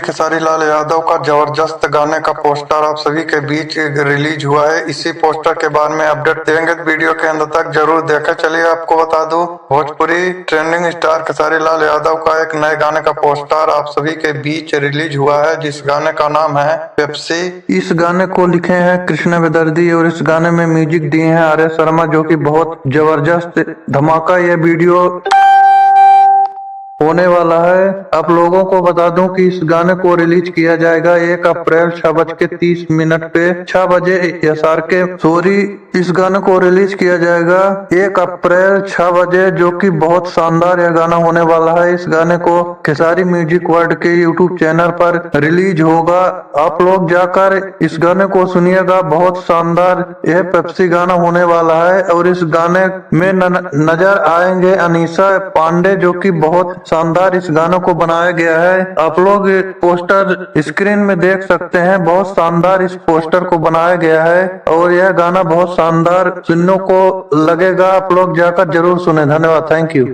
खेसारी लाल यादव का जबरदस्त गाने का पोस्टर आप सभी के बीच रिलीज हुआ है। इसी पोस्टर के बारे में अपडेट देंगे तो वीडियो के अंत तक जरूर देखें। चलिए आपको बता दूं, भोजपुरी ट्रेंडिंग स्टार खेसारी लाल यादव का एक नए गाने का पोस्टर आप सभी के बीच रिलीज हुआ है, जिस गाने का नाम है पेप्सी। इस गाने को लिखे हैं कृष्णा बेदर्दी और इस गाने में म्यूजिक दिए हैं आर्य शर्मा, जो कि बहुत जबरदस्त धमाका यह वीडियो होने वाला है। आप लोगों को बता दूं कि इस गाने को रिलीज किया जाएगा 1 अप्रैल 6:30 पे 6 बजे एसआर के सॉरी इस गाने को रिलीज किया जाएगा 1 अप्रैल 6 बजे, जो कि बहुत शानदार यह गाना होने वाला है। इस गाने को खेसारी म्यूजिक वर्ल्ड के यूट्यूब चैनल पर रिलीज होगा। आप लोग जाकर इस गाने को सुनिएगा, बहुत शानदार यह पेप्सी गाना होने वाला है। और इस गाने में नजर आएंगे अनीशा पांडे, जो कि बहुत शानदार इस गानों को बनाया गया है। आप लोग पोस्टर स्क्रीन में देख सकते हैं, बहुत शानदार इस पोस्टर को बनाया गया है और यह गाना बहुत शानदार सुनने को लगेगा। आप लोग जाकर जरूर सुने। धन्यवाद, थैंक यू।